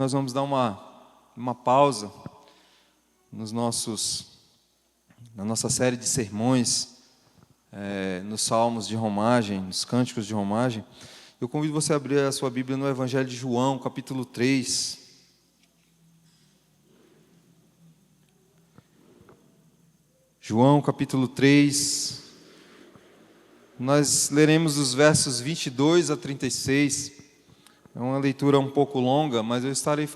Nós vamos dar uma pausa na nossa série de sermões, nos salmos de romagem, nos cânticos de romagem. Eu convido você a abrir a sua Bíblia no Evangelho de João, capítulo 3. João, capítulo 3. Nós leremos os versos 22 a 36. É uma leitura um pouco longa, mas eu estarei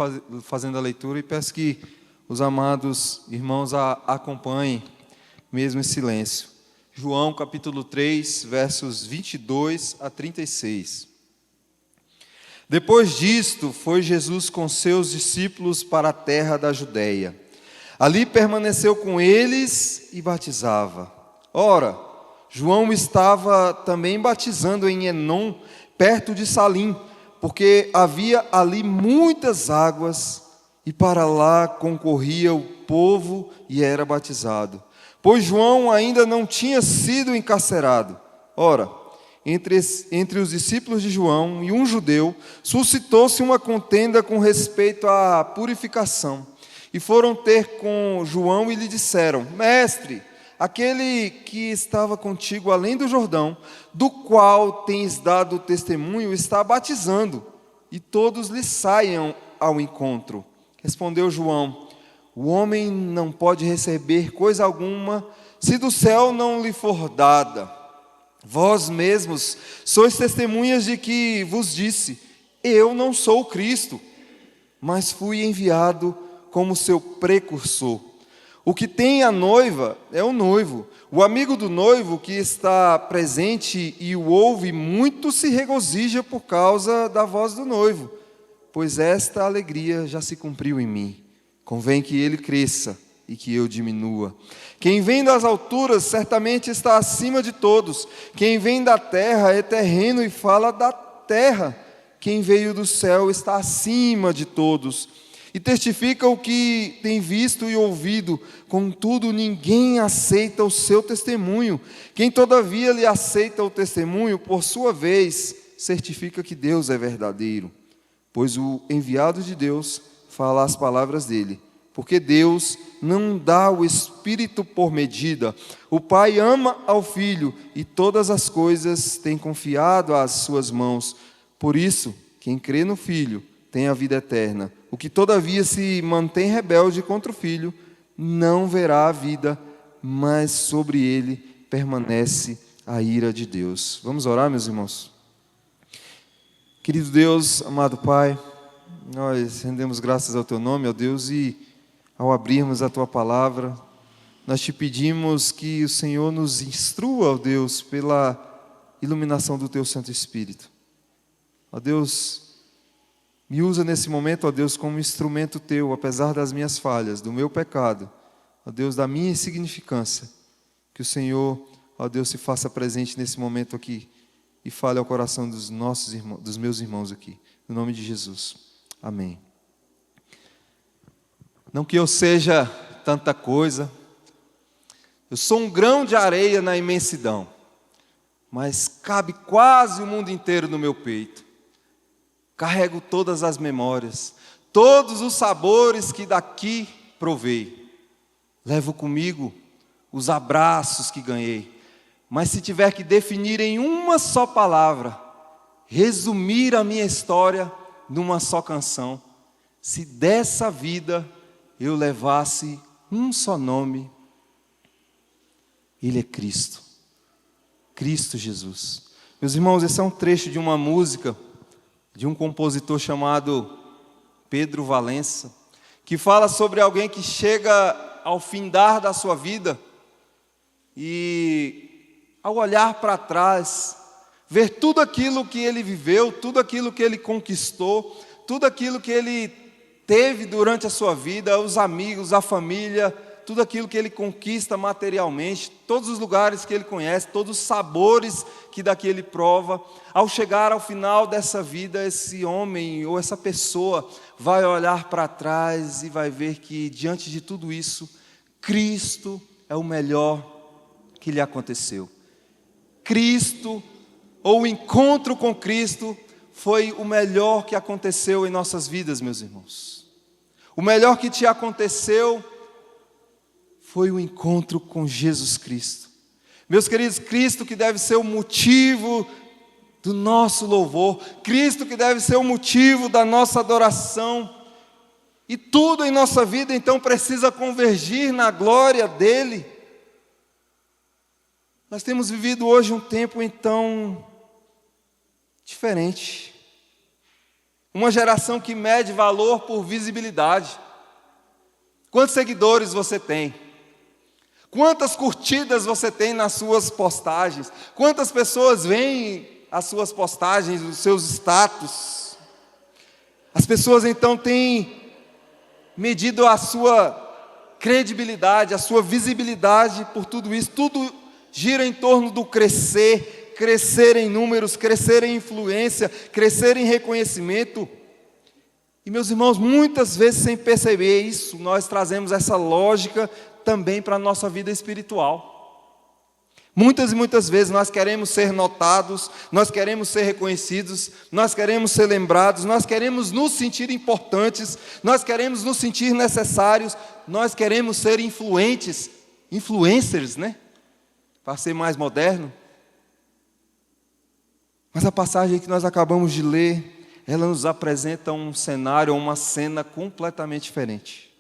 fazendo a leitura e peço que os amados irmãos a acompanhem, mesmo em silêncio. João, capítulo 3, versos 22 a 36. Depois disto, foi Jesus com seus discípulos para a terra da Judeia. Ali permaneceu com eles e batizava. Ora, João estava também batizando em Enom, perto de Salim, porque havia ali muitas águas, e para lá concorria o povo e era batizado. Pois João ainda não tinha sido encarcerado. Ora, entre os discípulos de João e um judeu, suscitou-se uma contenda com respeito à purificação. E foram ter com João e lhe disseram: Mestre, aquele que estava contigo além do Jordão, do qual tens dado testemunho, está batizando, e todos lhe saiam ao encontro. Respondeu João: O homem não pode receber coisa alguma, se do céu não lhe for dada. Vós mesmos sois testemunhas de que vos disse: Eu não sou o Cristo, mas fui enviado como seu precursor. O que tem a noiva é o noivo. O amigo do noivo que está presente e o ouve muito se regozija por causa da voz do noivo, pois esta alegria já se cumpriu em mim. Convém que ele cresça e que eu diminua. Quem vem das alturas certamente está acima de todos. Quem vem da terra é terreno e fala da terra. Quem veio do céu está acima de todos e testifica o que tem visto e ouvido, contudo ninguém aceita o seu testemunho. Quem todavia lhe aceita o testemunho, por sua vez, certifica que Deus é verdadeiro, pois o enviado de Deus fala as palavras dele, porque Deus não dá o Espírito por medida. O Pai ama ao Filho e todas as coisas tem confiado às suas mãos. Por isso, quem crê no Filho tem a vida eterna. O que todavia se mantém rebelde contra o Filho, não verá a vida, mas sobre ele permanece a ira de Deus. Vamos orar, meus irmãos? Querido Deus, amado Pai, nós rendemos graças ao Teu nome, ó Deus, e ao abrirmos a Tua palavra, nós Te pedimos que o Senhor nos instrua, ó Deus, pela iluminação do Teu Santo Espírito. Ó Deus, me usa nesse momento, ó Deus, como instrumento Teu, apesar das minhas falhas, do meu pecado, ó Deus, da minha insignificância. Que o Senhor, ó Deus, se faça presente nesse momento aqui e fale ao coração dos nossos irmãos, dos meus irmãos aqui. No nome de Jesus. Amém. Não que eu seja tanta coisa, eu sou um grão de areia na imensidão, mas cabe quase o mundo inteiro no meu peito. Carrego todas as memórias, todos os sabores que daqui provei. Levo comigo os abraços que ganhei. Mas se tiver que definir em uma só palavra, resumir a minha história numa só canção, se dessa vida eu levasse um só nome, Ele é Cristo. Cristo Jesus. Meus irmãos, esse é um trecho de uma música de um compositor chamado Pedro Valença, que fala sobre alguém que chega ao findar da sua vida e, ao olhar para trás, ver tudo aquilo que ele viveu, tudo aquilo que ele conquistou, tudo aquilo que ele teve durante a sua vida, os amigos, a família, tudo aquilo que ele conquista materialmente, todos os lugares que ele conhece, todos os sabores que daqui ele prova. Ao chegar ao final dessa vida, esse homem ou essa pessoa vai olhar para trás e vai ver que, diante de tudo isso, Cristo é o melhor que lhe aconteceu. Cristo, ou o encontro com Cristo, foi o melhor que aconteceu em nossas vidas, meus irmãos. O melhor que te aconteceu foi o encontro com Jesus Cristo. Meus queridos, Cristo que deve ser o motivo do nosso louvor, Cristo que deve ser o motivo da nossa adoração, e tudo em nossa vida então precisa convergir na glória dEle. Nós temos vivido hoje um tempo então diferente, uma geração que mede valor por visibilidade. Quantos seguidores você tem? Quantas curtidas você tem nas suas postagens? Quantas pessoas veem as suas postagens, os seus status? As pessoas então têm medido a sua credibilidade, a sua visibilidade por tudo isso. Tudo gira em torno do crescer, crescer em números, crescer em influência, crescer em reconhecimento. E meus irmãos, muitas vezes sem perceber isso, nós trazemos essa lógica também para a nossa vida espiritual. Muitas e muitas vezes nós queremos ser notados, nós queremos ser reconhecidos, nós queremos ser lembrados, nós queremos nos sentir importantes, nós queremos nos sentir necessários, nós queremos ser influentes, influencers, né? Para ser mais moderno. Mas a passagem que nós acabamos de ler, ela nos apresenta um cenário, uma cena completamente diferente.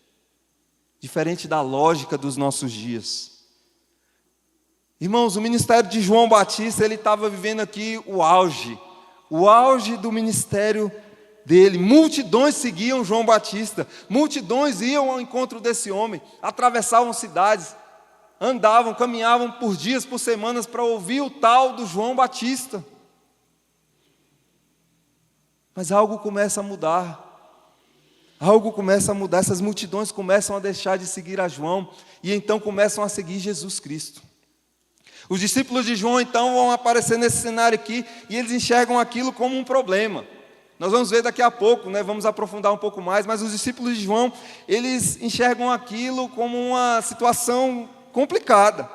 Diferente da lógica dos nossos dias. Irmãos, o ministério de João Batista, ele estava vivendo aqui o auge do ministério dele. Multidões seguiam João Batista, multidões iam ao encontro desse homem, atravessavam cidades, andavam, caminhavam por dias, por semanas, para ouvir o tal do João Batista. Mas algo começa a mudar. Algo começa a mudar, essas multidões começam a deixar de seguir a João, e então começam a seguir Jesus Cristo. Os discípulos de João então vão aparecer nesse cenário aqui, e eles enxergam aquilo como um problema. Nós vamos ver daqui a pouco, né? Vamos aprofundar um pouco mais, mas os discípulos de João, eles enxergam aquilo como uma situação complicada.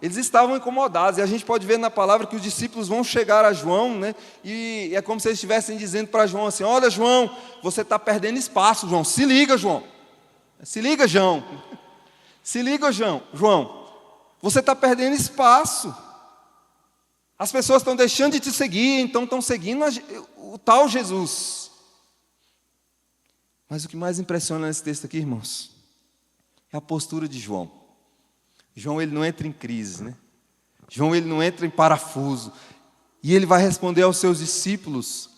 Eles estavam incomodados, e a gente pode ver na palavra que os discípulos vão chegar a João, né? E é como se eles estivessem dizendo para João assim: olha, João, você está perdendo espaço, João, se liga, João, se liga, João, se liga, João, você está perdendo espaço, as pessoas estão deixando de te seguir, então estão seguindo o tal Jesus. Mas o que mais impressiona nesse texto aqui, irmãos, é a postura de João. João, ele não entra em crise, né? João, ele não entra em parafuso. E ele vai responder aos seus discípulos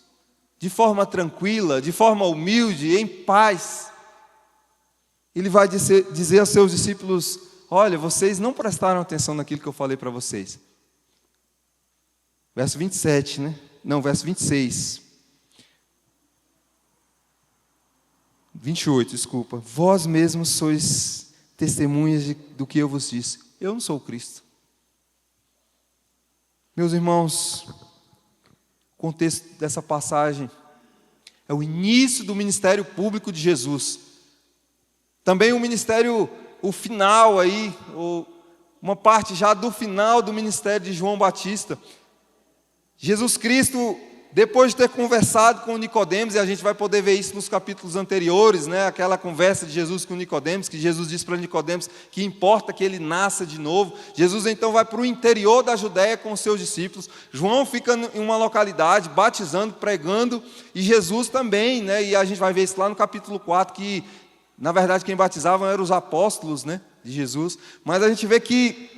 de forma tranquila, de forma humilde, em paz. Ele vai dizer aos seus discípulos: olha, vocês não prestaram atenção naquilo que eu falei para vocês. Verso 27, né? Não, verso 26. 28, desculpa. Vós mesmos sois testemunhas do que eu vos disse. Eu não sou o Cristo. Meus irmãos, o contexto dessa passagem é o início do ministério público de Jesus. Também o ministério, o final aí, uma parte já do final do ministério de João Batista. Jesus Cristo, depois de ter conversado com Nicodemos, e a gente vai poder ver isso nos capítulos anteriores, né? Aquela conversa de Jesus com Nicodemos, que Jesus disse para Nicodemos que importa que ele nasça de novo. Jesus então vai para o interior da Judéia com os seus discípulos. João fica em uma localidade, batizando, pregando, e Jesus também, né? E a gente vai ver isso lá no capítulo 4, que na verdade quem batizavam eram os apóstolos, né, de Jesus. Mas a gente vê que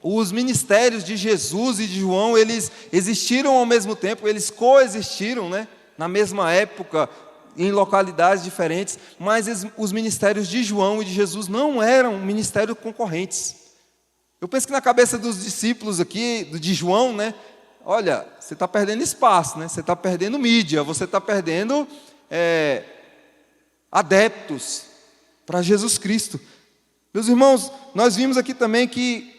os ministérios de Jesus e de João, eles existiram ao mesmo tempo, eles coexistiram, né, na mesma época, em localidades diferentes, mas os ministérios de João e de Jesus não eram ministérios concorrentes. Eu penso que na cabeça dos discípulos aqui, de João, né, olha, você está perdendo espaço, né, você está perdendo mídia, você está perdendo adeptos para Jesus Cristo. Meus irmãos, nós vimos aqui também que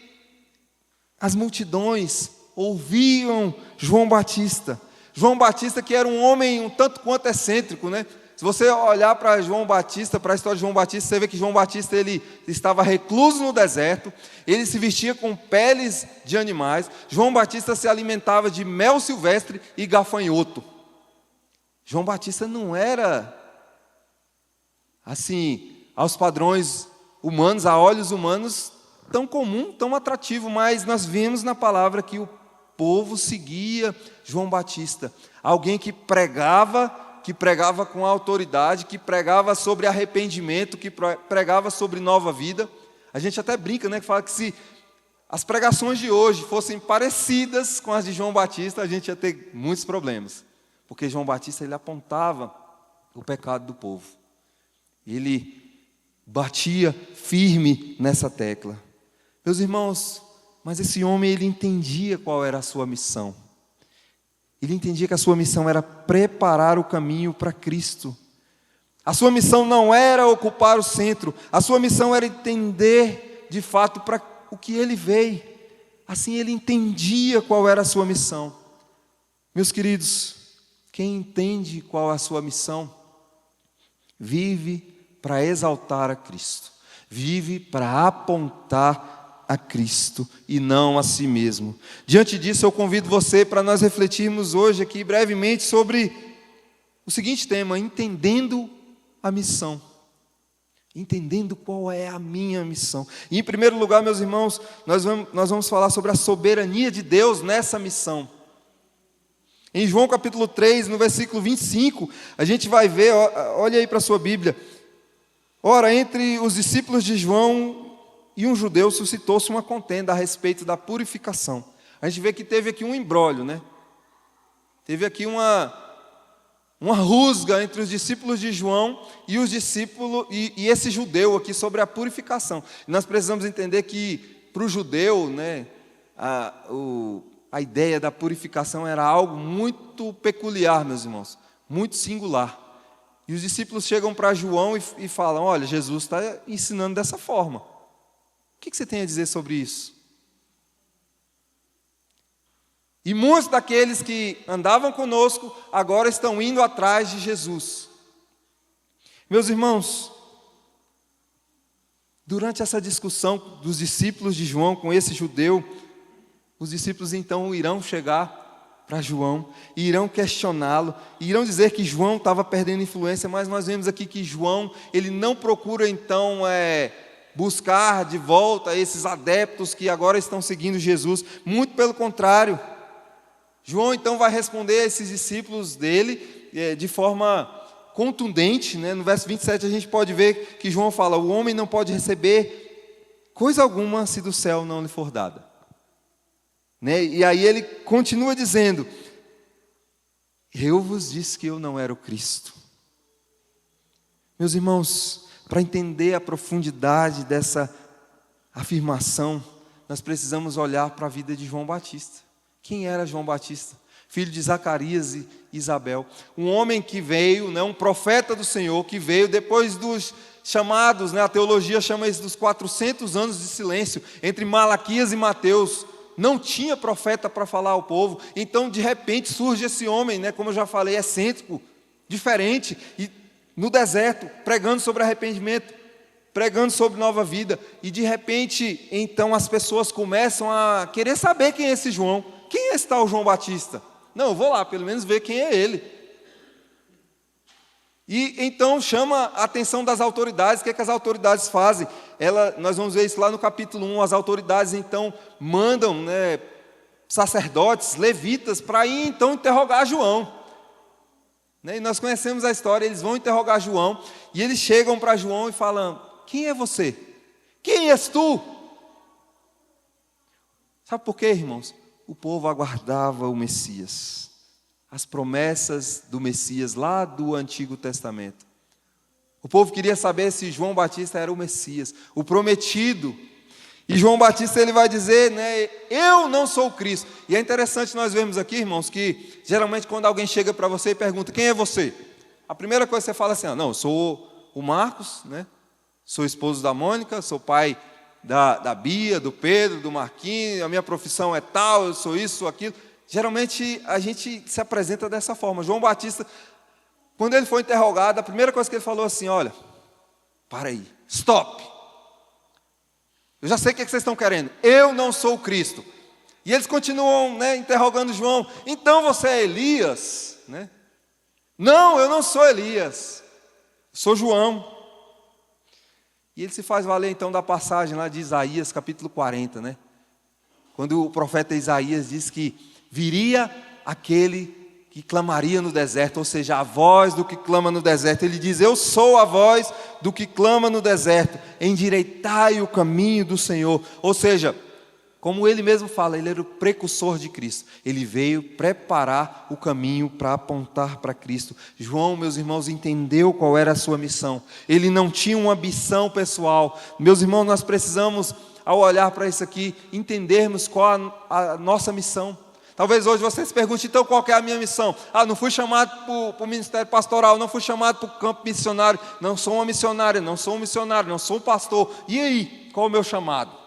as multidões ouviam João Batista. João Batista, que era um homem um tanto quanto excêntrico, né? Se você olhar para João Batista, para a história de João Batista, você vê que João Batista, ele estava recluso no deserto, ele se vestia com peles de animais. João Batista se alimentava de mel silvestre e gafanhoto. João Batista não era, assim, aos padrões humanos, a olhos humanos, tão comum, tão atrativo, mas nós vimos na palavra que o povo seguia João Batista, alguém que pregava com autoridade, que pregava sobre arrependimento, que pregava sobre nova vida. A gente até brinca, né, que fala que se as pregações de hoje fossem parecidas com as de João Batista, a gente ia ter muitos problemas, porque João Batista ele apontava o pecado do povo, ele batia firme nessa tecla. Meus irmãos, mas esse homem ele entendia qual era a sua missão. Ele entendia que a sua missão era preparar o caminho para Cristo. A sua missão não era ocupar o centro, a sua missão era entender de fato para o que ele veio. Assim ele entendia qual era a sua missão. Meus queridos, quem entende qual é a sua missão, vive para exaltar a Cristo, vive para apontar a Cristo e não a si mesmo. Diante disso, eu convido você para nós refletirmos hoje aqui brevemente sobre o seguinte tema: entendendo a missão. Entendendo qual é a minha missão. E em primeiro lugar, meus irmãos, nós vamos falar sobre a soberania de Deus nessa missão. Em João capítulo 3, no versículo 25, a gente vai ver, olha aí para a sua Bíblia. Ora, entre os discípulos de João e um judeu suscitou-se uma contenda a respeito da purificação. A gente vê que teve aqui um imbróglio, né? Teve aqui uma rusga entre os discípulos de João e os discípulos e esse judeu aqui sobre a purificação. Nós precisamos entender que para o judeu, né, a ideia da purificação era algo muito peculiar, meus irmãos, muito singular. E os discípulos chegam para João e falam: olha, Jesus está ensinando dessa forma. O que você tem a dizer sobre isso? E muitos daqueles que andavam conosco agora estão indo atrás de Jesus. Meus irmãos, durante essa discussão dos discípulos de João com esse judeu, os discípulos então irão chegar para João e irão questioná-lo, e irão dizer que João estava perdendo influência, mas nós vemos aqui que João, ele não procura então buscar de volta esses adeptos que agora estão seguindo Jesus, muito pelo contrário. João então vai responder a esses discípulos dele de forma contundente, né? No verso 27 a gente pode ver que João fala: o homem não pode receber coisa alguma se do céu não lhe for dada. Né? E aí ele continua dizendo: eu vos disse que eu não era o Cristo. Meus irmãos, para entender a profundidade dessa afirmação, nós precisamos olhar para a vida de João Batista. Quem era João Batista? Filho de Zacarias e Isabel. Um homem que veio, né, um profeta do Senhor, que veio depois dos chamados, né, a teologia chama isso dos 400 anos de silêncio, entre Malaquias e Mateus. Não tinha profeta para falar ao povo. Então, de repente, surge esse homem, né, como eu já falei, excêntrico, diferente, e no deserto, pregando sobre arrependimento, pregando sobre nova vida. E de repente, então, as pessoas começam a querer saber quem é esse João. Quem é esse tal João Batista? Não, eu vou lá, pelo menos ver quem é ele. E então chama a atenção das autoridades. O que é que as autoridades fazem? Nós vamos ver isso lá no capítulo 1. As autoridades então mandam, né, sacerdotes, levitas, para ir então interrogar João. Né, e nós conhecemos a história. Eles vão interrogar João, e eles chegam para João e falam: quem é você? Quem és tu? Sabe por quê, irmãos? O povo aguardava o Messias, as promessas do Messias lá do Antigo Testamento. O povo queria saber se João Batista era o Messias, o prometido. E João Batista ele vai dizer, né, eu não sou o Cristo. E é interessante nós vermos aqui, irmãos, que geralmente quando alguém chega para você e pergunta: quem é você? A primeira coisa que você fala assim: não, eu sou o Marcos, né? Sou esposo da Mônica, sou pai da Bia, do Pedro, do Marquinhos, a minha profissão é tal, eu sou isso, sou aquilo. Geralmente a gente se apresenta dessa forma. João Batista, quando ele foi interrogado, a primeira coisa que ele falou assim: olha, para aí, stop. Eu já sei o que vocês estão querendo. Eu não sou o Cristo. E eles continuam, né, interrogando João. Então você é Elias, né? Não, eu não sou Elias, sou João. E ele se faz valer então da passagem lá de Isaías, capítulo 40, né? Quando o profeta Isaías diz que viria aquele que clamaria no deserto, ou seja, a voz do que clama no deserto. Ele diz: eu sou a voz do que clama no deserto, endireitai o caminho do Senhor. Ou seja, como ele mesmo fala, ele era o precursor de Cristo. Ele veio preparar o caminho para apontar para Cristo. João, meus irmãos, entendeu qual era a sua missão. Ele não tinha uma ambição pessoal. Meus irmãos, nós precisamos, ao olhar para isso aqui, entendermos qual a nossa missão. Talvez hoje você se pergunte, então, qual que é a minha missão? Não fui chamado para o ministério pastoral, não fui chamado para o campo missionário, não sou uma missionária, não sou um missionário, não sou um pastor. E aí, qual é o meu chamado?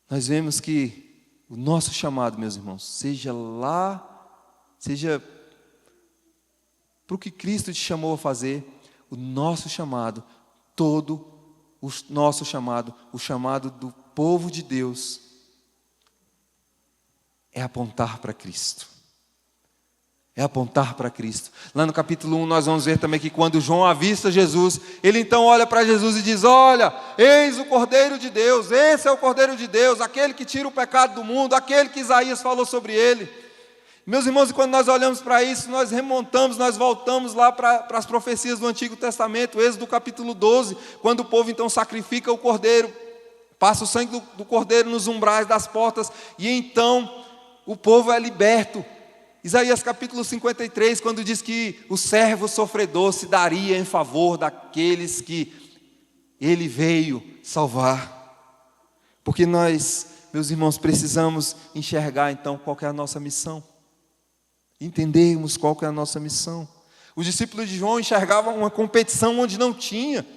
Nós vemos que o nosso chamado, meus irmãos, seja para o que Cristo te chamou a fazer, o nosso chamado, o chamado do povo de Deus, é apontar para Cristo. É apontar para Cristo. Lá no capítulo 1 nós vamos ver também que quando João avista Jesus, ele então olha para Jesus e diz: olha, eis o Cordeiro de Deus, esse é o Cordeiro de Deus, aquele que tira o pecado do mundo, aquele que Isaías falou sobre ele. Meus irmãos, e quando nós olhamos para isso, nós remontamos, nós voltamos lá para as profecias do Antigo Testamento, Êxodo capítulo 12, quando o povo então sacrifica o Cordeiro, passa o sangue do Cordeiro nos umbrais das portas, e então o povo é liberto. Isaías capítulo 53, quando diz que o servo sofredor se daria em favor daqueles que ele veio salvar. Porque nós, meus irmãos, precisamos enxergar então qual que é a nossa missão. Entendermos qual que é a nossa missão. Os discípulos de João enxergavam uma competição onde não tinha.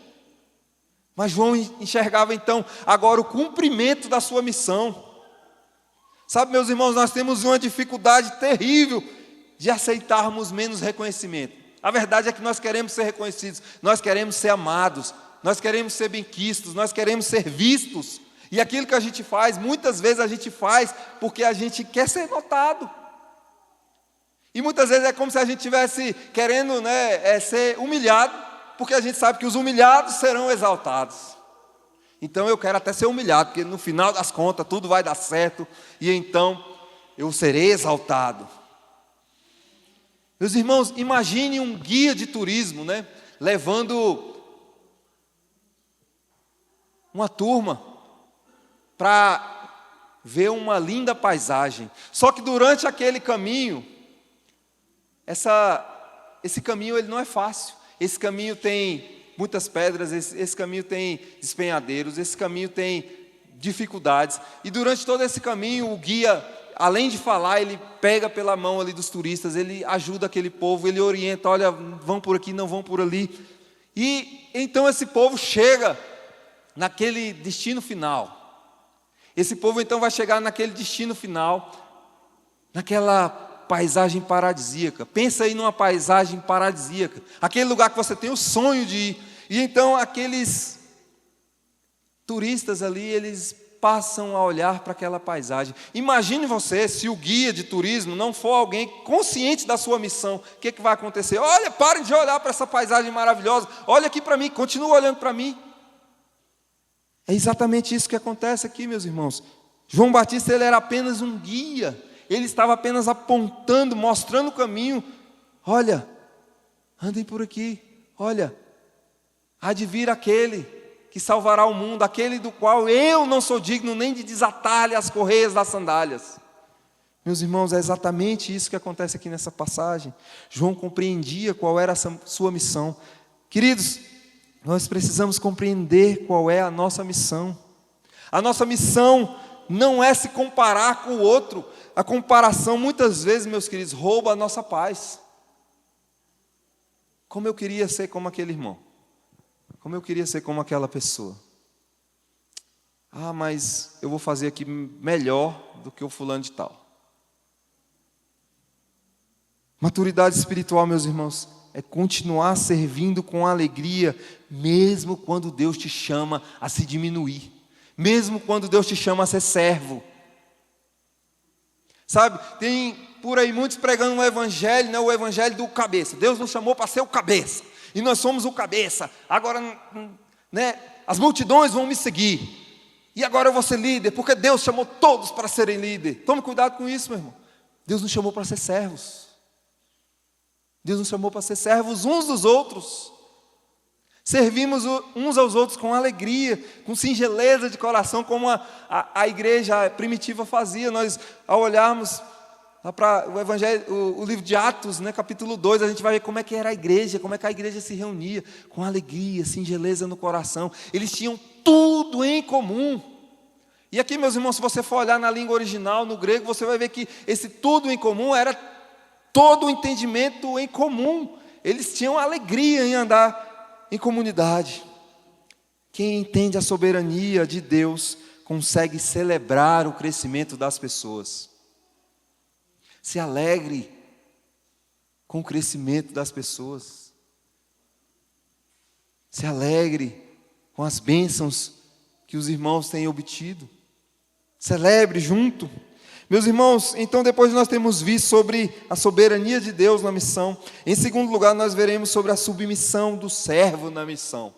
Mas João enxergava então agora o cumprimento da sua missão. Sabe, meus irmãos, nós temos uma dificuldade terrível de aceitarmos menos reconhecimento. A verdade é que nós queremos ser reconhecidos, nós queremos ser amados, nós queremos ser benquistos, nós queremos ser vistos. E aquilo que a gente faz, muitas vezes a gente faz porque a gente quer ser notado. E muitas vezes é como se a gente estivesse querendo ser humilhado, porque a gente sabe que os humilhados serão exaltados. Então eu quero até ser humilhado, porque no final das contas tudo vai dar certo, e então eu serei exaltado. Meus irmãos, imagine um guia de turismo, levando uma turma para ver uma linda paisagem. Só que durante aquele caminho, esse caminho ele não é fácil. Esse caminho tem muitas pedras, esse caminho tem despenhadeiros, esse caminho tem dificuldades. E durante todo esse caminho, o guia, além de falar, ele pega pela mão ali dos turistas, ele ajuda aquele povo, ele orienta: olha, vão por aqui, não vão por ali. E então esse povo chega naquele destino final. Esse povo então vai chegar naquele destino final, naquela paisagem paradisíaca. Pensa aí numa paisagem paradisíaca, aquele lugar que você tem o sonho de ir. E então aqueles turistas ali, eles passam a olhar para aquela paisagem. Imagine você, se o guia de turismo não for alguém consciente da sua missão, o que vai acontecer? Olha, parem de olhar para essa paisagem maravilhosa, olha aqui para mim, continua olhando para mim. É exatamente isso que acontece aqui, meus irmãos. João Batista, ele era apenas um guia, ele estava apenas apontando, mostrando o caminho. Olha, andem por aqui, olha, há de vir aquele que salvará o mundo, aquele do qual eu não sou digno nem de desatar-lhe as correias das sandálias. Meus irmãos, é exatamente isso que acontece aqui nessa passagem. João compreendia qual era a sua missão. Queridos, nós precisamos compreender qual é a nossa missão. A nossa missão não é se comparar com o outro. A comparação, muitas vezes, meus queridos, rouba a nossa paz. Como eu queria ser como aquele irmão. Como eu queria ser como aquela pessoa. Mas eu vou fazer aqui melhor do que o fulano de tal. Maturidade espiritual, meus irmãos, é continuar servindo com alegria, mesmo quando Deus te chama a se diminuir. Mesmo quando Deus te chama a ser servo. Sabe, tem por aí muitos pregando um evangelho, né, o evangelho do cabeça. Deus nos chamou para ser o cabeça, e nós somos o cabeça. Agora, né, as multidões vão me seguir, e agora eu vou ser líder, porque Deus chamou todos para serem líder. Tome cuidado com isso, meu irmão. Deus nos chamou para ser servos. Deus nos chamou para ser servos uns dos outros. Servimos uns aos outros com alegria, com singeleza de coração, como a igreja primitiva fazia. Nós, ao olharmos lá para o Evangelho, o livro de Atos, né, capítulo 2, a gente vai ver como é que era a igreja, como é que a igreja se reunia, com alegria, singeleza no coração. Eles tinham tudo em comum. E aqui, meus irmãos, se você for olhar na língua original, no grego, você vai ver que esse tudo em comum era todo o entendimento em comum. Eles tinham alegria em andar em comunidade. Quem entende a soberania de Deus consegue celebrar o crescimento das pessoas. Se alegre com o crescimento das pessoas. Se alegre com as bênçãos que os irmãos têm obtido. Celebre junto. Meus irmãos, então depois nós temos visto sobre a soberania de Deus na missão. Em segundo lugar, nós veremos sobre a submissão do servo na missão.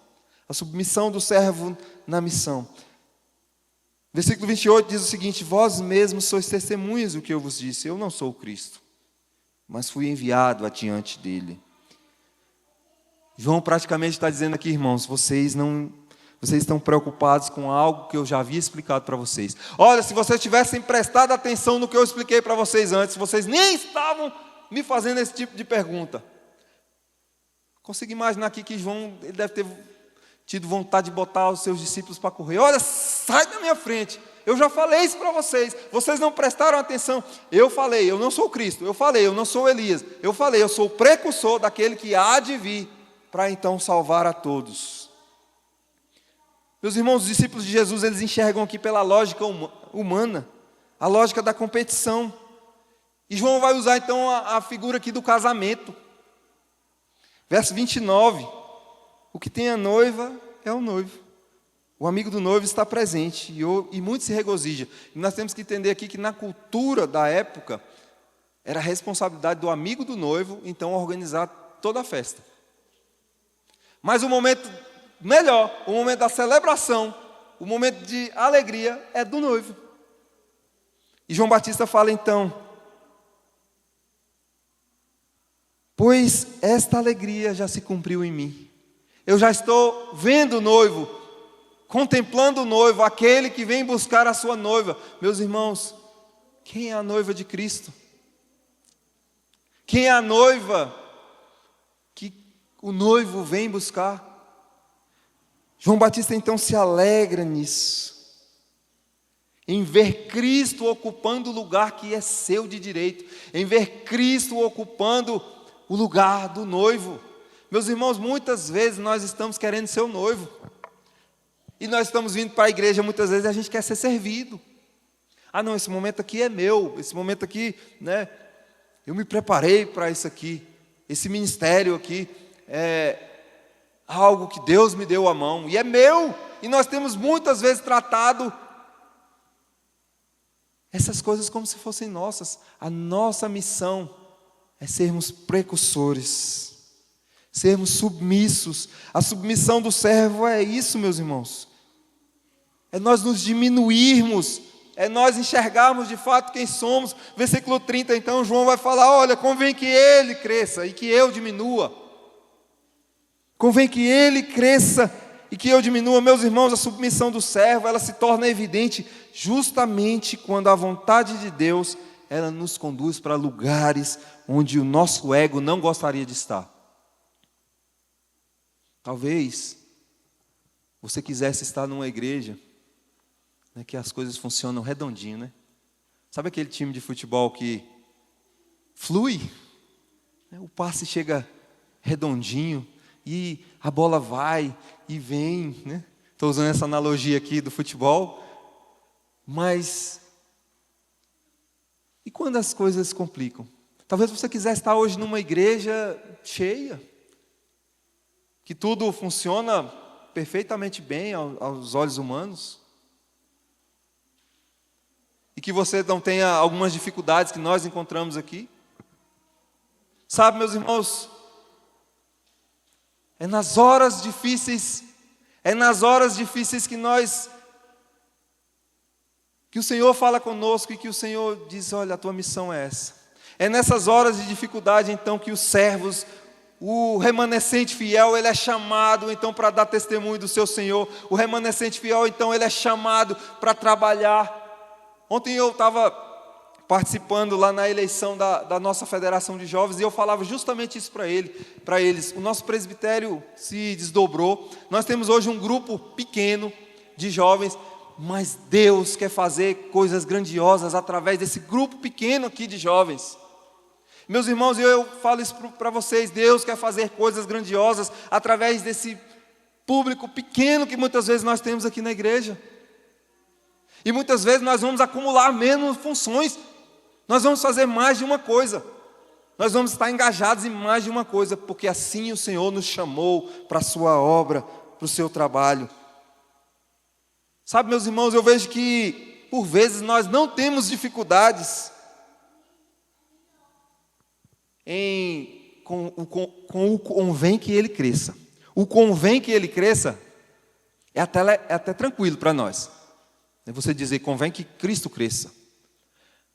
A submissão do servo na missão. Versículo 28 diz o seguinte: vós mesmos sois testemunhas do que eu vos disse. Eu não sou o Cristo, mas fui enviado adiante dele. João praticamente está dizendo aqui, irmãos, vocês estão preocupados com algo que eu já havia explicado para vocês. Olha, se vocês tivessem prestado atenção no que eu expliquei para vocês antes, vocês nem estavam me fazendo esse tipo de pergunta. Consigo imaginar aqui que João, ele deve ter tido vontade de botar os seus discípulos para correr. Olha, sai da minha frente. Eu já falei isso para vocês. Vocês não prestaram atenção. Eu falei, eu não sou Cristo. Eu falei, eu não sou Elias. Eu falei, eu sou o precursor daquele que há de vir para então salvar a todos. Meus irmãos, os discípulos de Jesus, eles enxergam aqui pela lógica humana, a lógica da competição. E João vai usar então a figura aqui do casamento. Verso 29, o que tem a noiva é o noivo. O amigo do noivo está presente e muito se regozija. E nós temos que entender aqui que na cultura da época, era a responsabilidade do amigo do noivo, então, organizar toda a festa. Mas o momento melhor, o momento da celebração, o momento de alegria é do noivo. E João Batista fala então: pois esta alegria já se cumpriu em mim. Eu já estou vendo o noivo, contemplando o noivo, aquele que vem buscar a sua noiva. Meus irmãos, quem é a noiva de Cristo? Quem é a noiva que o noivo vem buscar? João Batista então se alegra nisso, em ver Cristo ocupando o lugar que é seu de direito, em ver Cristo ocupando o lugar do noivo. Meus irmãos, muitas vezes nós estamos querendo ser o noivo, e nós estamos vindo para a igreja, muitas vezes a gente quer ser servido. Ah não, esse momento aqui é meu, esse momento aqui, né, eu me preparei para isso aqui, esse ministério aqui é algo que Deus me deu a mão, e é meu, e nós temos muitas vezes tratado essas coisas como se fossem nossas. A nossa missão é sermos precursores, sermos submissos. A submissão do servo é isso, meus irmãos, é nós nos diminuirmos, é nós enxergarmos de fato quem somos. Versículo 30, então, João vai falar: olha, convém que ele cresça e que eu diminua. Convém que ele cresça e que eu diminua. Meus irmãos, a submissão do servo, ela se torna evidente justamente quando a vontade de Deus, ela nos conduz para lugares onde o nosso ego não gostaria de estar. Talvez você quisesse estar numa igreja, né, que as coisas funcionam redondinho, né? Sabe aquele time de futebol que flui? O passe chega redondinho, e a bola vai e vem, né? Estou usando essa analogia aqui do futebol. Mas, e quando as coisas complicam? Talvez você quisesse estar hoje numa igreja cheia, que tudo funciona perfeitamente bem aos olhos humanos. e que você não tenha algumas dificuldades que nós encontramos aqui. Sabe, meus irmãos, é nas horas difíceis que o Senhor fala conosco e que o Senhor diz: olha, a tua missão é essa. É nessas horas de dificuldade, então, que os servos, o remanescente fiel, ele é chamado, então, para dar testemunho do seu Senhor. O remanescente fiel, então, ele é chamado para trabalhar. Ontem eu estava participando lá na eleição da nossa Federação de Jovens, e eu falava justamente isso para eles. O nosso presbitério se desdobrou. Nós temos hoje um grupo pequeno de jovens, mas Deus quer fazer coisas grandiosas através desse grupo pequeno aqui de jovens. Meus irmãos, eu falo isso para vocês: Deus quer fazer coisas grandiosas através desse público pequeno que muitas vezes nós temos aqui na igreja. E muitas vezes nós vamos acumular menos funções, nós vamos fazer mais de uma coisa, nós vamos estar engajados em mais de uma coisa, porque assim o Senhor nos chamou para a sua obra, para o seu trabalho. Sabe, meus irmãos, eu vejo que por vezes nós não temos dificuldades com o convém que ele cresça. O convém que ele cresça é até tranquilo para nós. É você dizer: convém que Cristo cresça.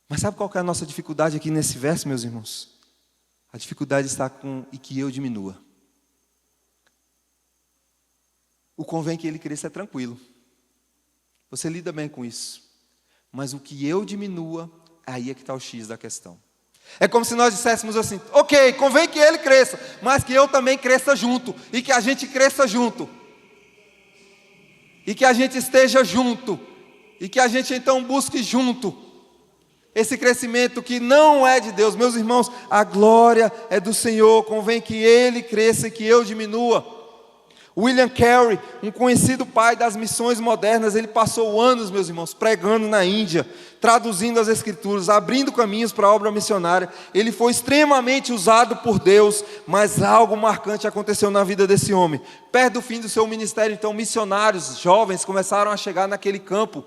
Mas sabe qual que é a nossa dificuldade aqui nesse verso, meus irmãos? A dificuldade está com e que eu diminua. O convém que ele cresça é tranquilo. Você lida bem com isso. Mas o que eu diminua, aí é que está o X da questão. É como se nós disséssemos assim: ok, convém que ele cresça, mas que eu também cresça junto, e que a gente cresça junto, e que a gente esteja junto, e que a gente então busque junto esse crescimento que não é de Deus. Meus irmãos, a glória é do Senhor, convém que ele cresça e que eu diminua. William Carey, um conhecido pai das missões modernas, ele passou anos, meus irmãos, pregando na Índia, traduzindo as Escrituras, abrindo caminhos para a obra missionária. Ele foi extremamente usado por Deus, mas algo marcante aconteceu na vida desse homem. Perto do fim do seu ministério, então, missionários jovens começaram a chegar naquele campo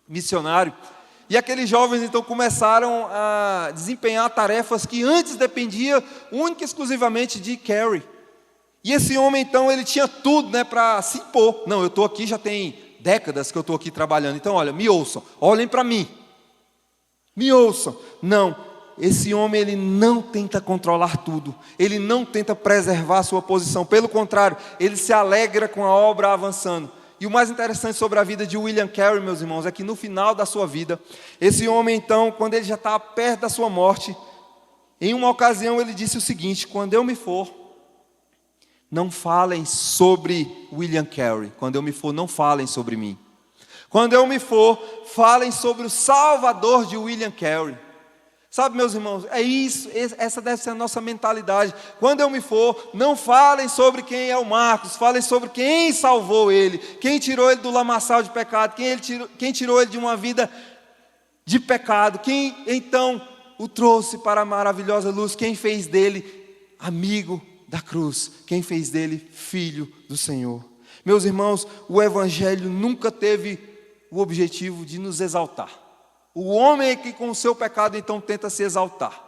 missionário, e aqueles jovens então começaram a desempenhar tarefas que antes dependiam única e exclusivamente de Carey. E esse homem então, ele tinha tudo, né, para se impor. Não, eu estou aqui, já tem décadas que eu estou aqui trabalhando, então olha, me ouçam, olhem para mim, me ouçam. Não, esse homem, ele não tenta controlar tudo, ele não tenta preservar a sua posição, pelo contrário, ele se alegra com a obra avançando. E o mais interessante sobre a vida de William Carey, meus irmãos, é que no final da sua vida, esse homem então, quando ele já estava perto da sua morte, em uma ocasião ele disse o seguinte: quando eu me for, não falem sobre William Carey. Quando eu me for, não falem sobre mim. Quando eu me for, falem sobre o Salvador de William Carey. Sabe, meus irmãos, é isso, essa deve ser a nossa mentalidade. Quando eu me for, não falem sobre quem é o Marcos, falem sobre quem salvou ele, quem tirou ele do lamaçal de pecado, quem tirou ele de uma vida de pecado, quem então o trouxe para a maravilhosa luz, quem fez dele amigo da cruz, quem fez dele filho do Senhor. Meus irmãos, o Evangelho nunca teve o objetivo de nos exaltar. O homem é que com o seu pecado então tenta se exaltar.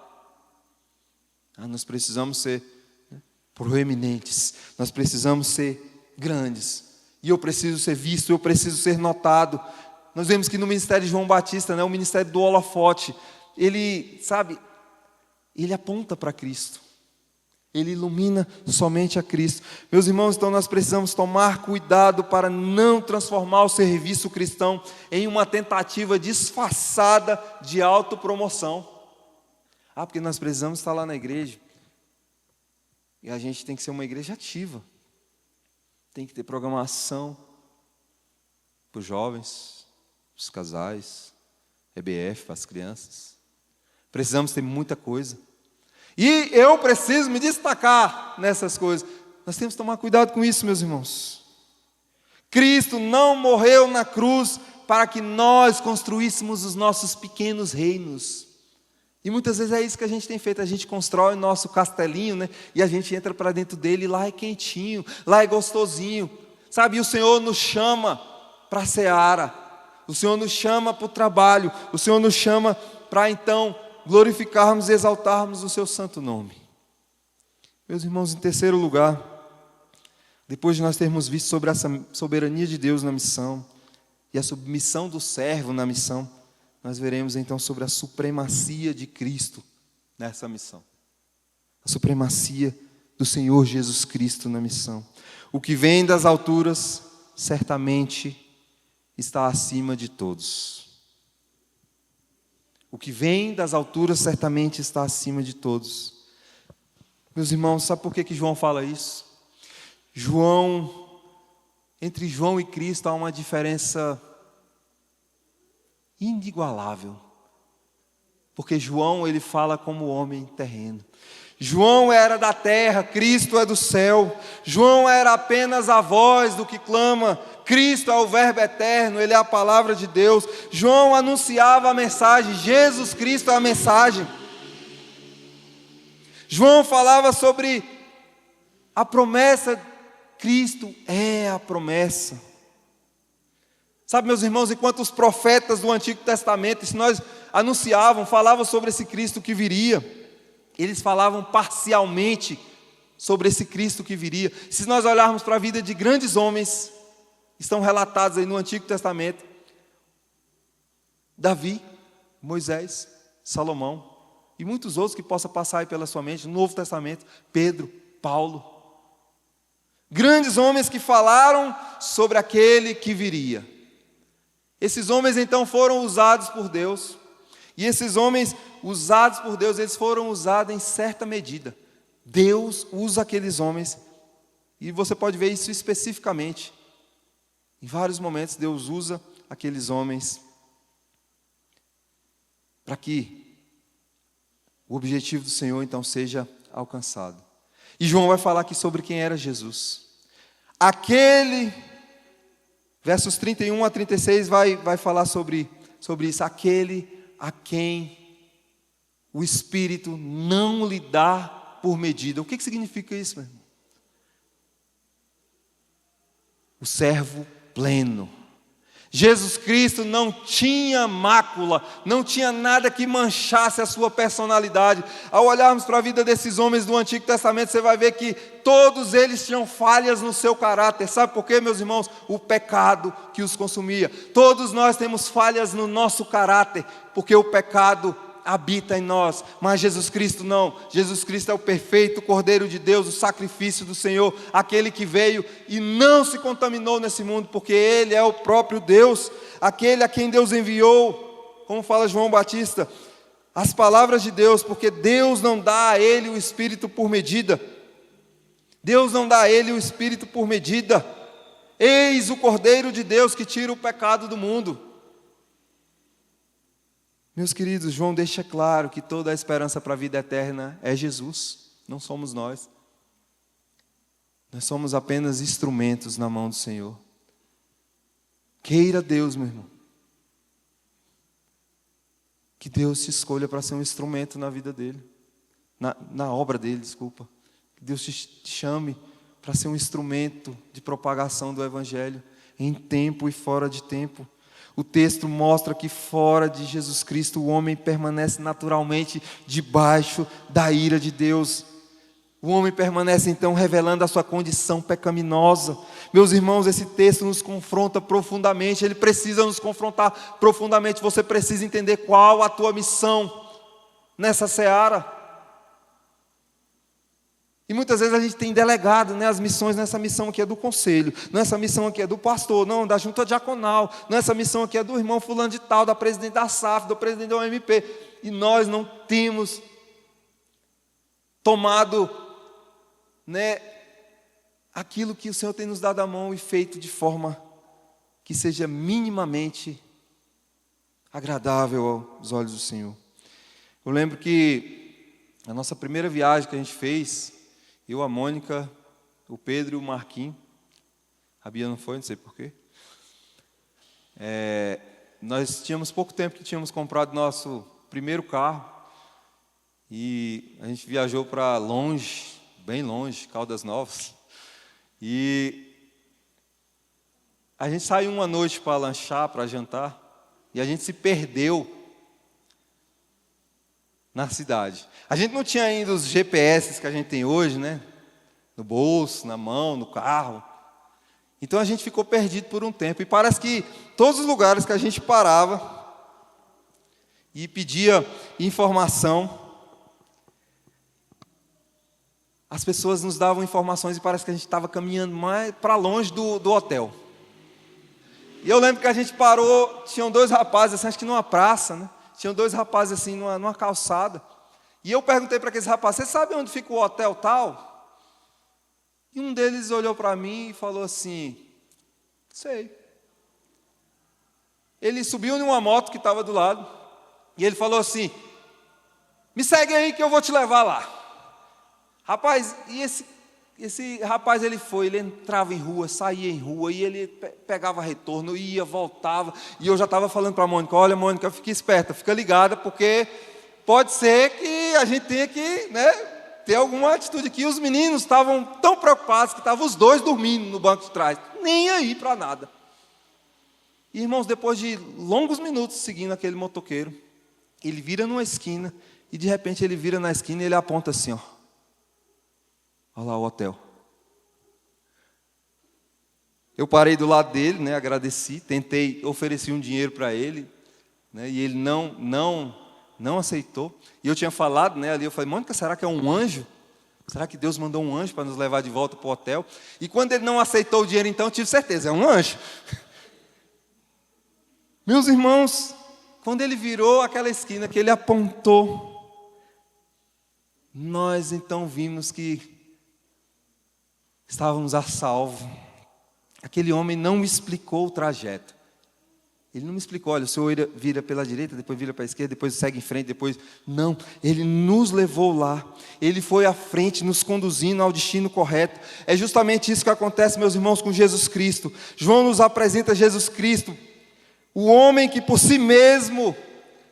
Nós precisamos ser proeminentes, nós precisamos ser grandes, e eu preciso ser visto, eu preciso ser notado. Nós vemos que no ministério de João Batista, o ministério do holofote, ele aponta para Cristo. Ele ilumina somente a Cristo. Meus irmãos, então nós precisamos tomar cuidado para não transformar o serviço cristão em uma tentativa disfarçada de autopromoção. Porque nós precisamos estar lá na igreja. E a gente tem que ser uma igreja ativa. Tem que ter programação para os jovens, para os casais, EBF, para as crianças. Precisamos ter muita coisa. E eu preciso me destacar nessas coisas. Nós temos que tomar cuidado com isso, meus irmãos. Cristo não morreu na cruz para que nós construíssemos os nossos pequenos reinos. E muitas vezes é isso que a gente tem feito. A gente constrói o nosso castelinho, e a gente entra para dentro dele, e lá é quentinho, lá é gostosinho. Sabe, e o Senhor nos chama para a seara. o Senhor nos chama para o trabalho, o Senhor nos chama para então glorificarmos e exaltarmos o seu santo nome. Meus irmãos, em terceiro lugar, depois de nós termos visto sobre essa soberania de Deus na missão e a submissão do servo na missão, nós veremos então sobre a supremacia de Cristo nessa missão. A supremacia do Senhor Jesus Cristo na missão. O que vem das alturas certamente está acima de todos. O que vem das alturas certamente está acima de todos. Meus irmãos, sabe por que João fala isso? Entre João e Cristo há uma diferença inigualável. Porque João, ele fala como homem terreno. João era da terra, Cristo é do céu. João era apenas a voz do que clama. Cristo é o verbo eterno, ele é a palavra de Deus. João anunciava a mensagem, Jesus Cristo é a mensagem. João falava sobre a promessa, Cristo é a promessa. Sabe, meus irmãos, enquanto os profetas do Antigo Testamento, se nós falavam sobre esse Cristo que viria, eles falavam parcialmente sobre esse Cristo que viria. Se nós olharmos para a vida de grandes homens, estão relatados aí no Antigo Testamento: Davi, Moisés, Salomão, e muitos outros que possa passar aí pela sua mente, no Novo Testamento, Pedro, Paulo. Grandes homens que falaram sobre aquele que viria. Esses homens então foram usados por Deus. E esses homens usados por Deus, eles foram usados em certa medida. Deus usa aqueles homens, e você pode ver isso especificamente. Em vários momentos Deus usa aqueles homens para que o objetivo do Senhor então seja alcançado. E João vai falar aqui sobre quem era Jesus. Aquele, versos 31 a 36 vai falar sobre isso. Aquele a quem o Espírito não lhe dá por medida. O que significa isso, meu irmão? O servo pleno. Jesus Cristo não tinha mácula, não tinha nada que manchasse a sua personalidade. Ao olharmos para a vida desses homens do Antigo Testamento, você vai ver que todos eles tinham falhas no seu caráter. Sabe por quê, meus irmãos? O pecado que os consumia. Todos nós temos falhas no nosso caráter, porque o pecado habita em nós, mas Jesus Cristo não. Jesus Cristo é o perfeito Cordeiro de Deus, o sacrifício do Senhor, aquele que veio e não se contaminou nesse mundo, porque Ele é o próprio Deus, aquele a quem Deus enviou, como fala João Batista, as palavras de Deus, porque Deus não dá a Ele o Espírito por medida. Deus não dá a Ele o Espírito por medida. Eis o Cordeiro de Deus que tira o pecado do mundo. Meus queridos, João deixa claro que toda a esperança para a vida eterna é Jesus, não somos nós. Nós somos apenas instrumentos na mão do Senhor. Queira Deus, meu irmão, que Deus te escolha para ser um instrumento na vida dele, na obra dele, desculpa. Que Deus te chame para ser um instrumento de propagação do Evangelho, em tempo e fora de tempo. O texto mostra que fora de Jesus Cristo o homem permanece naturalmente debaixo da ira de Deus. O homem permanece então revelando a sua condição pecaminosa. Meus irmãos, esse texto nos confronta profundamente, ele precisa nos confrontar profundamente. Você precisa entender qual a tua missão nessa seara. E muitas vezes a gente tem delegado, as missões, nessa missão aqui é do conselho, nessa missão aqui é do pastor, não, da junta diaconal, nessa missão aqui é do irmão fulano de tal, da presidente da SAF, do presidente da OMP. E nós não temos tomado aquilo que o Senhor tem nos dado a mão e feito de forma que seja minimamente agradável aos olhos do Senhor. Eu lembro que a nossa primeira viagem que a gente fez, eu, a Mônica, o Pedro e o Marquinhos, a Bia não foi, não sei porquê. Nós tínhamos pouco tempo que tínhamos comprado nosso primeiro carro e a gente viajou para longe, bem longe, Caldas Novas. E A gente saiu uma noite para lanchar, para jantar, e a gente se perdeu na cidade. A gente não tinha ainda os GPS que a gente tem hoje, né? No bolso, na mão, no carro. Então a gente ficou perdido por um tempo. E parece que todos os lugares que a gente parava e pedia informação, as pessoas nos davam informações e parece que a gente estava caminhando mais para longe do hotel. E eu lembro que a gente parou, tinham dois rapazes, assim, acho que numa praça, né? Tinham dois rapazes assim numa calçada. E eu perguntei para aqueles rapazes: "Vocês sabem onde fica o hotel tal?" E um deles olhou para mim e falou assim: "Sei." Ele subiu em uma moto que estava do lado e ele falou assim: "Me segue aí que eu vou te levar lá." Rapaz, e esse rapaz, ele entrava em rua, saía em rua, e ele pegava retorno, ia, voltava, e eu já estava falando para a Mônica: "Olha, Mônica, fique esperta, fica ligada, porque pode ser que a gente tenha que, né, ter alguma atitude aqui." Os meninos estavam tão preocupados que estavam os dois dormindo no banco de trás, nem aí para nada. E, irmãos, depois de longos minutos seguindo aquele motoqueiro, ele vira numa esquina, e de repente ele vira na esquina e ele aponta assim, ó: "Olha lá o hotel." Eu parei do lado dele, né, agradeci, ofereci um dinheiro para ele, né, e ele não aceitou. E eu tinha falado, né, ali, eu falei: "Mônica, será que é um anjo? Será que Deus mandou um anjo para nos levar de volta para o hotel?" E quando ele não aceitou o dinheiro, então, eu tive certeza: é um anjo. Meus irmãos, quando ele virou aquela esquina, que ele apontou, nós então vimos que estávamos a salvo. Aquele homem não me explicou o trajeto. Ele não me explicou: "Olha, o senhor vira pela direita, depois vira para a esquerda, depois segue em frente, depois..." Não, ele nos levou lá. Ele foi à frente, nos conduzindo ao destino correto. É justamente isso que acontece, meus irmãos, com Jesus Cristo. João nos apresenta Jesus Cristo, o homem que por si mesmo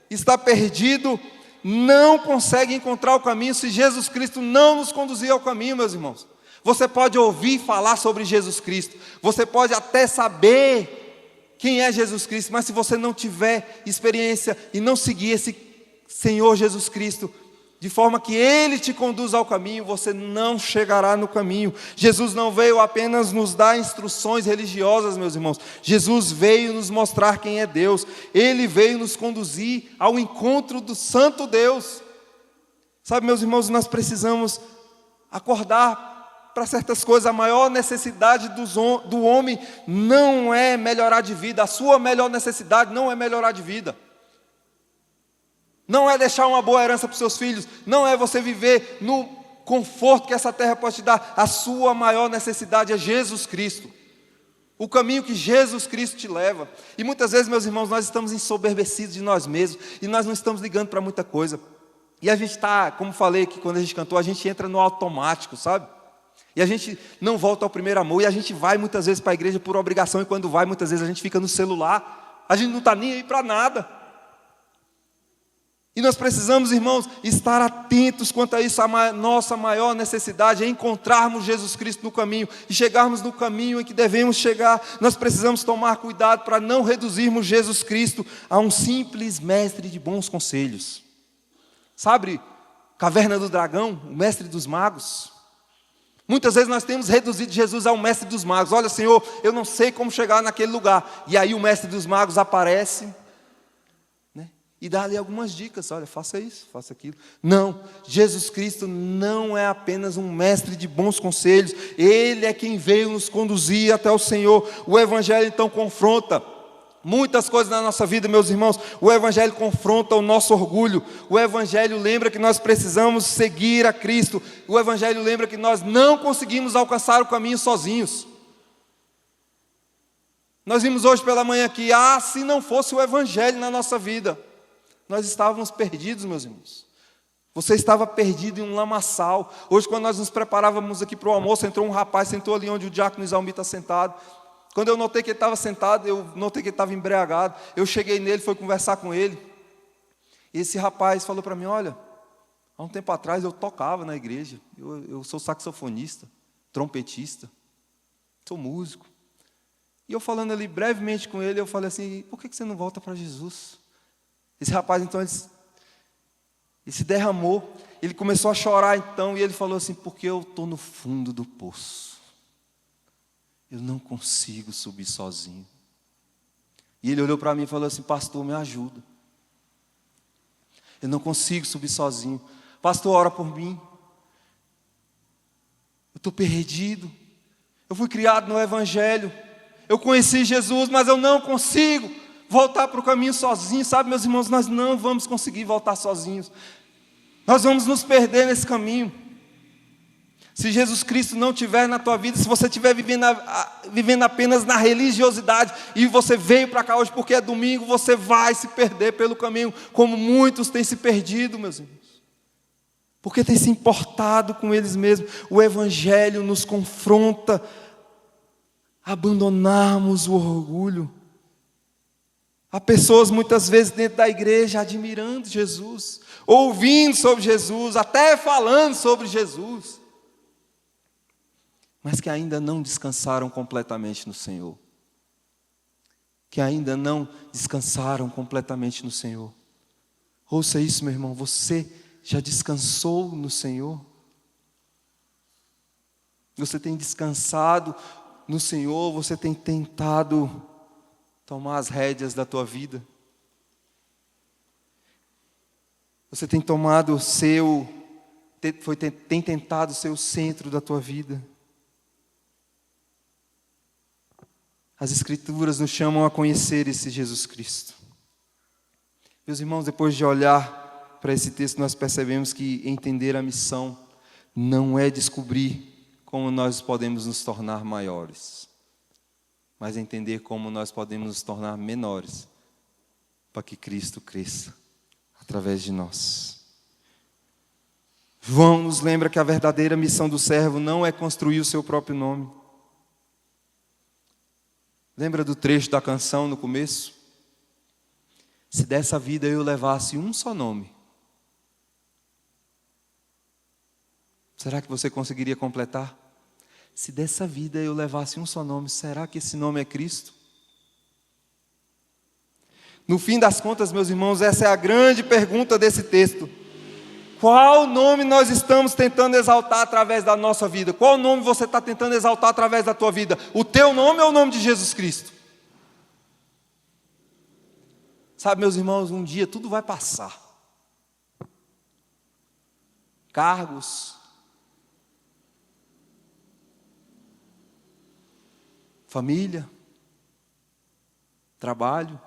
está perdido, não consegue encontrar o caminho se Jesus Cristo não nos conduzir ao caminho, meus irmãos. Você pode ouvir falar sobre Jesus Cristo, você pode até saber quem é Jesus Cristo, mas se você não tiver experiência e não seguir esse Senhor Jesus Cristo, de forma que Ele te conduza ao caminho, você não chegará no caminho. Jesus não veio apenas nos dar instruções religiosas, meus irmãos. Jesus veio nos mostrar quem é Deus. Ele veio nos conduzir ao encontro do Santo Deus. Sabe, meus irmãos, nós precisamos acordar para certas coisas. A maior necessidade do homem não é melhorar de vida. A sua melhor necessidade não é melhorar de vida. Não é deixar uma boa herança para os seus filhos. Não é você viver no conforto que essa terra pode te dar. A sua maior necessidade é Jesus Cristo. O caminho que Jesus Cristo te leva. E muitas vezes, meus irmãos, nós estamos ensoberbecidos de nós mesmos. E nós não estamos ligando para muita coisa. E a gente está, como falei aqui quando a gente cantou, a gente entra no automático, sabe? E a gente não volta ao primeiro amor. E a gente vai muitas vezes para a igreja por obrigação. E quando vai, muitas vezes a gente fica no celular. A gente não está nem aí para nada. E nós precisamos, irmãos, estar atentos quanto a isso. A nossa maior necessidade é encontrarmos Jesus Cristo no caminho. E chegarmos no caminho em que devemos chegar. Nós precisamos tomar cuidado para não reduzirmos Jesus Cristo a um simples mestre de bons conselhos. Sabe, Caverna do Dragão, o mestre dos magos? Muitas vezes nós temos reduzido Jesus ao mestre dos magos. Olha, Senhor, eu não sei como chegar naquele lugar. E aí o mestre dos magos aparece, né, e dá ali algumas dicas. Olha, faça isso, faça aquilo. Não, Jesus Cristo não é apenas um mestre de bons conselhos. Ele é quem veio nos conduzir até o Senhor. O Evangelho então confronta muitas coisas na nossa vida, meus irmãos. O Evangelho confronta o nosso orgulho. O Evangelho lembra que nós precisamos seguir a Cristo. O Evangelho lembra que nós não conseguimos alcançar o caminho sozinhos. Nós vimos hoje pela manhã que, se não fosse o Evangelho na nossa vida, nós estávamos perdidos, meus irmãos. Você estava perdido em um lamaçal. Hoje, quando nós nos preparávamos aqui para o almoço, entrou um rapaz, sentou ali onde o diácono Isalmi está sentado. Quando eu notei que ele estava sentado, eu notei que ele estava embriagado. Eu cheguei nele, fui conversar com ele. E esse rapaz falou para mim: "Olha, há um tempo atrás eu tocava na igreja. Eu sou saxofonista, trompetista, sou músico. E eu falando ali brevemente com ele, eu falei assim, por que você não volta para Jesus? Esse rapaz, então, ele se derramou. Ele começou a chorar, então, e ele falou assim, porque eu estou no fundo do poço. Eu não consigo subir sozinho. E ele olhou para mim e falou assim, pastor, me ajuda. Eu não consigo subir sozinho. Pastor, ora por mim. Eu estou perdido. Eu fui criado no Evangelho. Eu conheci Jesus, mas eu não consigo voltar para o caminho sozinho. Sabe, meus irmãos, nós não vamos conseguir voltar sozinhos. Nós vamos nos perder nesse caminho. Se Jesus Cristo não estiver na tua vida, se você estiver vivendo apenas na religiosidade, e você veio para cá hoje porque é domingo, você vai se perder pelo caminho, como muitos têm se perdido, meus irmãos. Porque têm se importado com eles mesmos. O Evangelho nos confronta a abandonarmos o orgulho. Há pessoas muitas vezes dentro da igreja admirando Jesus, ouvindo sobre Jesus, até falando sobre Jesus, mas que ainda não descansaram completamente no Senhor. Que ainda não descansaram completamente no Senhor. Ouça isso, meu irmão, você já descansou no Senhor? Você tem descansado no Senhor? Você tem tentado tomar as rédeas da tua vida? Você tem tomado tem tentado ser o centro da tua vida? As Escrituras nos chamam a conhecer esse Jesus Cristo. Meus irmãos, depois de olhar para esse texto, nós percebemos que entender a missão não é descobrir como nós podemos nos tornar maiores, mas entender como nós podemos nos tornar menores, para que Cristo cresça através de nós. João nos lembra que a verdadeira missão do servo não é construir o seu próprio nome. Lembra do trecho da canção no começo? Se dessa vida eu levasse um só nome, será que você conseguiria completar? Se dessa vida eu levasse um só nome, será que esse nome é Cristo? No fim das contas, meus irmãos, essa é a grande pergunta desse texto. Qual nome nós estamos tentando exaltar através da nossa vida? Qual nome você está tentando exaltar através da tua vida? O teu nome ou o nome de Jesus Cristo? Sabe, meus irmãos, um dia tudo vai passar. Cargos, família, trabalho,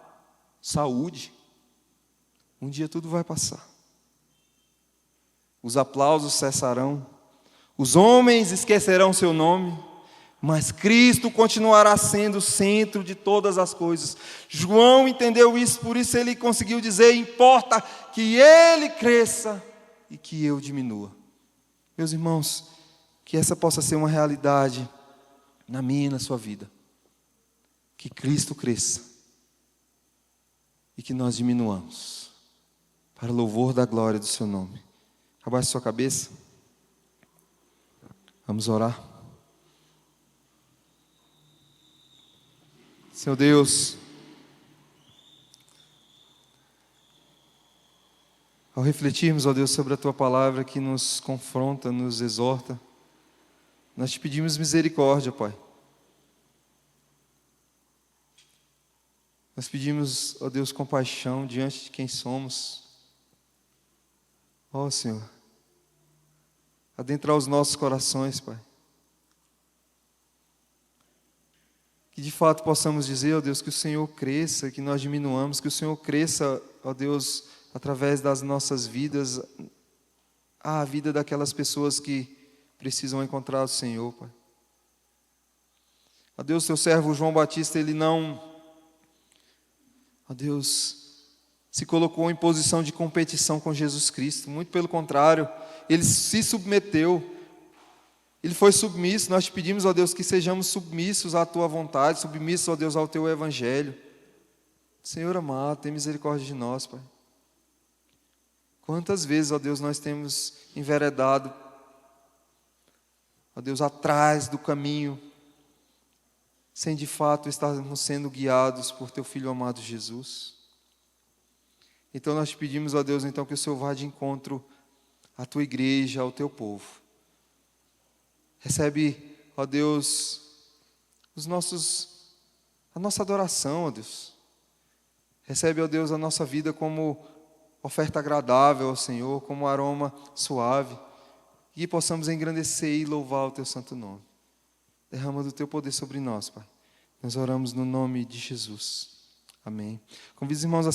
saúde. Um dia tudo vai passar. Os aplausos cessarão, os homens esquecerão seu nome, mas Cristo continuará sendo o centro de todas as coisas. João entendeu isso, por isso ele conseguiu dizer, importa que ele cresça e que eu diminua. Meus irmãos, que essa possa ser uma realidade na minha e na sua vida. Que Cristo cresça e que nós diminuamos, para o louvor da glória do seu nome. Abaixe sua cabeça. Vamos orar. Senhor Deus, ao refletirmos, ó Deus, sobre a Tua palavra que nos confronta, nos exorta, nós te pedimos misericórdia, Pai. Nós pedimos, ó Deus, compaixão diante de quem somos. Ó Senhor, adentrar os nossos corações, Pai. Que de fato possamos dizer, ó Deus, que o Senhor cresça, que nós diminuamos, que o Senhor cresça, ó Deus, através das nossas vidas, a vida daquelas pessoas que precisam encontrar o Senhor, Pai. Ó Deus, teu servo João Batista, ele não, ó Deus, se colocou em posição de competição com Jesus Cristo, muito pelo contrário, ele se submeteu, ele foi submisso. Nós te pedimos, ó Deus, que sejamos submissos à tua vontade, submissos, ó Deus, ao teu evangelho. Senhor amado, tem misericórdia de nós, Pai. Quantas vezes, ó Deus, nós temos enveredado, ó Deus, atrás do caminho, sem de fato estarmos sendo guiados por Teu Filho amado Jesus. Então nós te pedimos, ó Deus, então que o Senhor vá de encontro à Tua igreja, ao Teu povo. Recebe, ó Deus, a nossa adoração, ó Deus. Recebe, ó Deus, a nossa vida como oferta agradável ao Senhor, como aroma suave, e possamos engrandecer e louvar o Teu santo nome. Derrama do Teu poder sobre nós, Pai. Nós oramos no nome de Jesus. Amém. Convido os irmãos a